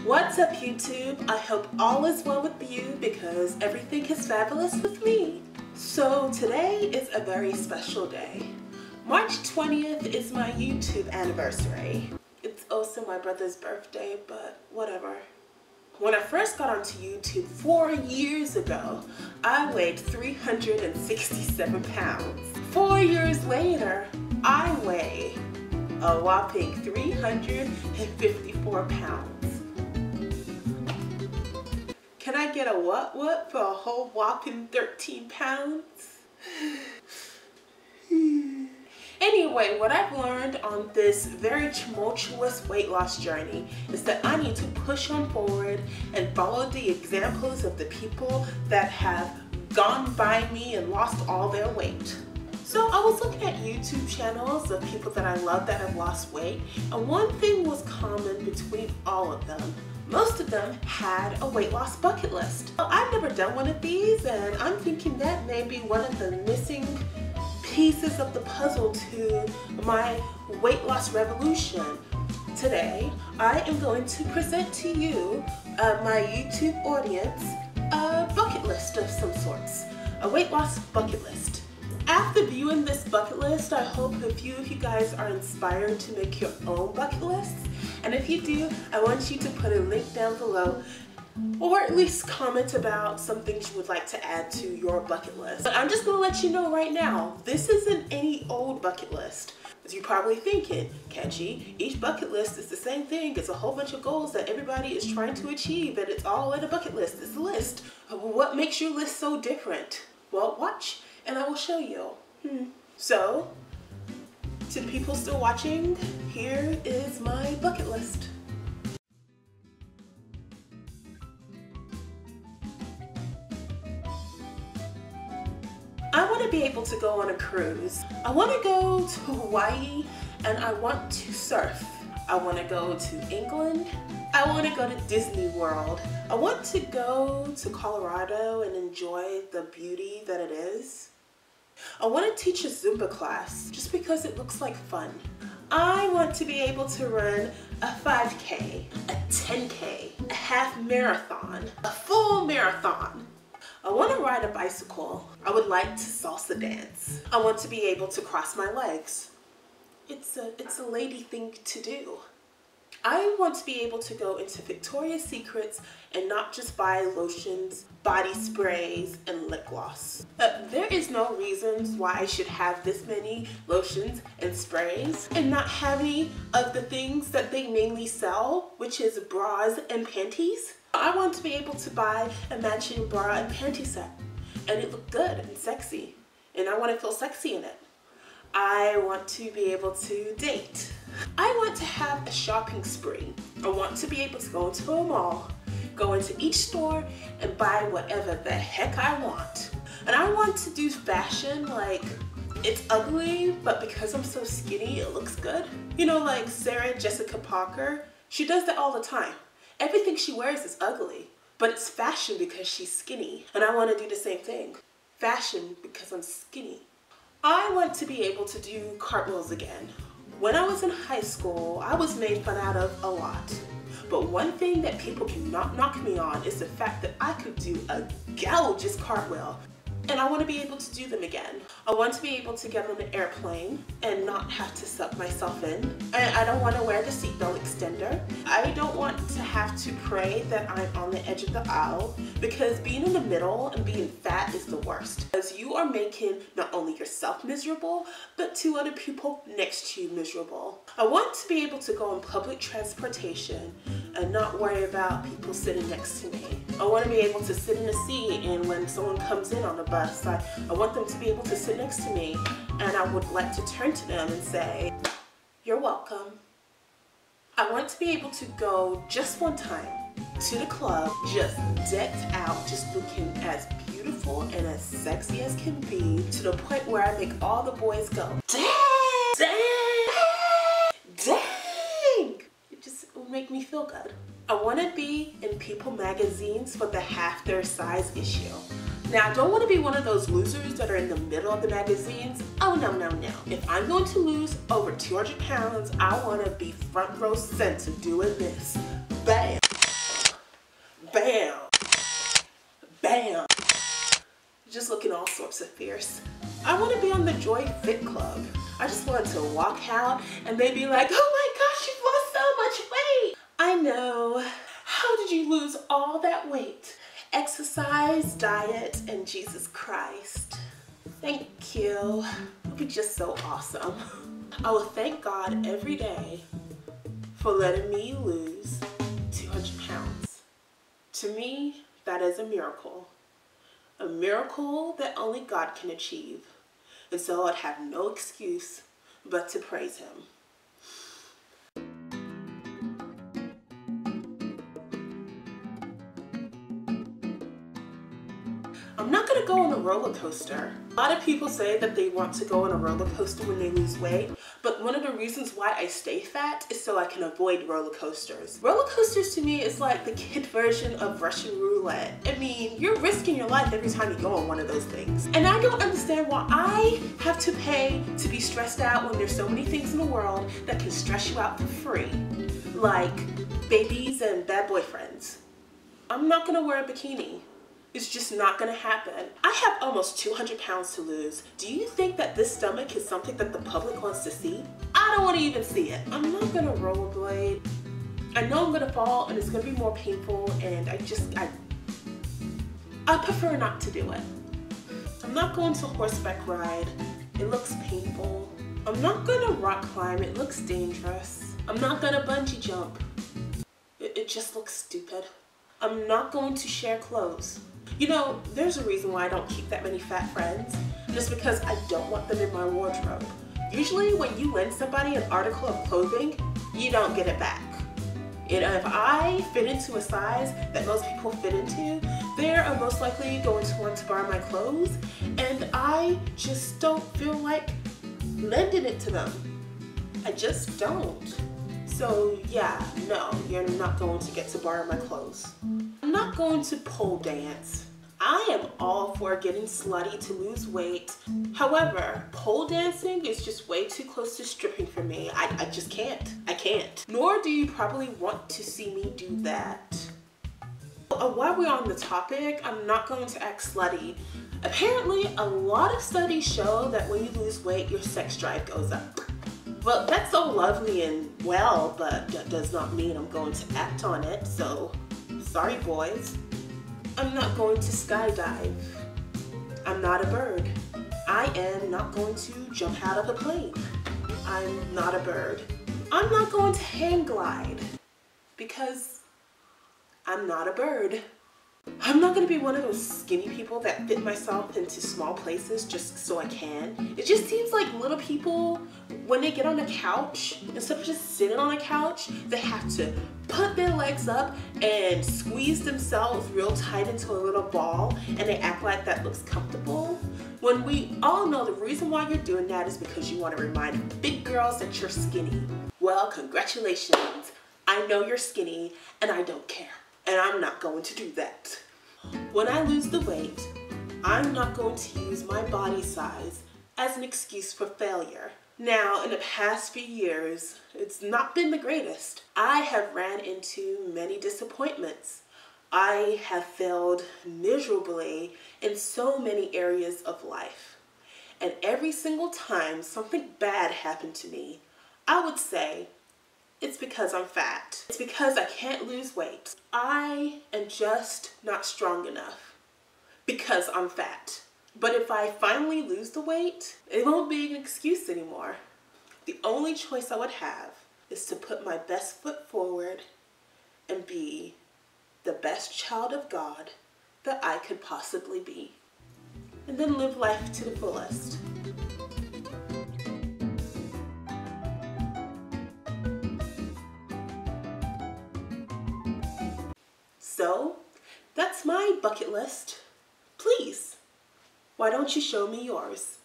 What's up, YouTube? I hope all is well with you because everything is fabulous with me. So today is a very special day. March 20th is my YouTube anniversary. It's also my brother's birthday, but whatever. When I first got onto YouTube 4 years ago, I weighed 367 pounds. 4 years later, I weigh a whopping 354 pounds. Can I get a what for a whole whopping 13 pounds? Anyway, what I've learned on this very tumultuous weight loss journey is that I need to push on forward and follow the examples of the people that have gone by me and lost all their weight. So I was looking at YouTube channels of people that I love that have lost weight, and one thing was common between all of them. Most of them had a weight loss bucket list. Well, I've never done one of these, and I'm thinking that may be one of the missing pieces of the puzzle to my weight loss revolution. Today, I am going to present to you, my YouTube audience, a bucket list of some sorts. A weight loss bucket list. After viewing this bucket list, I hope a few of you guys are inspired to make your own bucket lists. And if you do, I want you to put a link down below, or at least comment about some things you would like to add to your bucket list. But I'm just gonna let you know right now, this isn't any old bucket list. As you're probably thinking, Catchy, each bucket list is the same thing. It's a whole bunch of goals that everybody is trying to achieve, and it's all in a bucket list. It's a list. What makes your list so different? Well, watch, and I will show you. So, to the people still watching, here is my bucket list. I want to be able to go on a cruise. I want to go to Hawaii, and I want to surf. I want to go to England. I want to go to Disney World. I want to go to Colorado and enjoy the beauty that it is. I want to teach a Zumba class just because it looks like fun. I want to be able to run a 5K, a 10K, a half marathon, a full marathon. I want to ride a bicycle. I would like to salsa dance. I want to be able to cross my legs. It's a lady thing to do. I want to be able to go into Victoria's Secrets and not just buy lotions, body sprays, and lip gloss. There is no reasons why I should have this many lotions and sprays and not have any of the things that they mainly sell, which is bras and panties. I want to be able to buy a matching bra and panty set, and it look good and sexy, and I want to feel sexy in it. I want to be able to date. I want to have a shopping spree. I want to be able to go into a mall, go into each store, and buy whatever the heck I want. And I want to do fashion like it's ugly, but because I'm so skinny, it looks good. You know, like Sarah Jessica Parker, she does that all the time. Everything she wears is ugly, but it's fashion because she's skinny. And I want to do the same thing. Fashion because I'm skinny. I want to be able to do cartwheels again. When I was in high school, I was made fun out of a lot. But one thing that people cannot knock me on is the fact that I could do a gorgeous cartwheel. And I want to be able to do them again. I want to be able to get on an airplane and not have to suck myself in. And I don't want to wear the seatbelt extender. I don't want to have to pray that I'm on the edge of the aisle, because being in the middle and being fat is the worst. Because you are making not only yourself miserable, but 2 other people next to you miserable. I want to be able to go on public transportation and not worry about people sitting next to me. I want to be able to sit in a seat, and when someone comes in on a bus, I want them to be able to sit next to me, and I would like to turn to them and say, "You're welcome." I want to be able to go just one time to the club, just decked out, just looking as beautiful and as sexy as can be, to the point where I make all the boys go, "Dang! Dang! Dang!" It just will make me feel good. I want to be in People magazines for the half their size issue. Now, I don't want to be one of those losers that are in the middle of the magazines. Oh, no, no, no. If I'm going to lose over 200 pounds, I want to be front row center doing this. Bam! sorts of fierce. I want to be on the Joy Fit Club. I just want to walk out and they'd be like, oh my gosh, you've lost so much weight. I know. How did you lose all that weight? Exercise, diet, and Jesus Christ. Thank you. It would be just so awesome. I will thank God every day for letting me lose 200 pounds. To me, that is a miracle. A miracle that only God can achieve. And so I'd have no excuse but to praise Him. I'm not gonna go on a roller coaster. A lot of people say that they want to go on a roller coaster when they lose weight, but one of the reasons why I stay fat is so I can avoid roller coasters. Roller coasters to me is like the kid version of Russian roulette. I mean, you're risking your life every time you go on one of those things. And I don't understand why I have to pay to be stressed out when there's so many things in the world that can stress you out for free, like babies and bad boyfriends. I'm not gonna wear a bikini. It's just not gonna happen. I have almost 200 pounds to lose. Do you think that this stomach is something that the public wants to see? I don't want to even see it. I'm not gonna rollerblade. I know I'm gonna fall and it's gonna be more painful, and I prefer not to do it. I'm not going to horseback ride. It looks painful. I'm not gonna rock climb. It looks dangerous. I'm not gonna bungee jump. It just looks stupid. I'm not going to share clothes. You know, there's a reason why I don't keep that many fat friends, just because I don't want them in my wardrobe. Usually when you lend somebody an article of clothing, you don't get it back. You know, if I fit into a size that most people fit into, they're most likely going to want to borrow my clothes, and I just don't feel like lending it to them. I just don't. So yeah, no, you're not going to get to borrow my clothes. I'm not going to pole dance. I am all for getting slutty to lose weight. However, pole dancing is just way too close to stripping for me. I just can't. I can't. Nor do you probably want to see me do that. While we're on the topic, I'm not going to act slutty. Apparently, a lot of studies show that when you lose weight, your sex drive goes up. Well, that's so lovely and well, but that does not mean I'm going to act on it, so sorry boys. I'm not going to skydive. I'm not a bird. I am not going to jump out of a plane. I'm not a bird. I'm not going to hang glide because I'm not a bird. I'm not going to be one of those skinny people that fit myself into small places just so I can. It just seems like little people, when they get on a couch, instead of just sitting on a couch, they have to put their legs up and squeeze themselves real tight into a little ball, and they act like that looks comfortable. When we all know the reason why you're doing that is because you want to remind big girls that you're skinny. Well, congratulations. I know you're skinny and I don't care. And I'm not going to do that. When I lose the weight, I'm not going to use my body size as an excuse for failure. Now, in the past few years, it's not been the greatest. I have ran into many disappointments. I have failed miserably in so many areas of life. And every single time something bad happened to me, I would say, it's because I'm fat. It's because I can't lose weight. I am just not strong enough because I'm fat. But if I finally lose the weight, it won't be an excuse anymore. The only choice I would have is to put my best foot forward and be the best child of God that I could possibly be. And then live life to the fullest. So, that's my bucket list. Please, why don't you show me yours?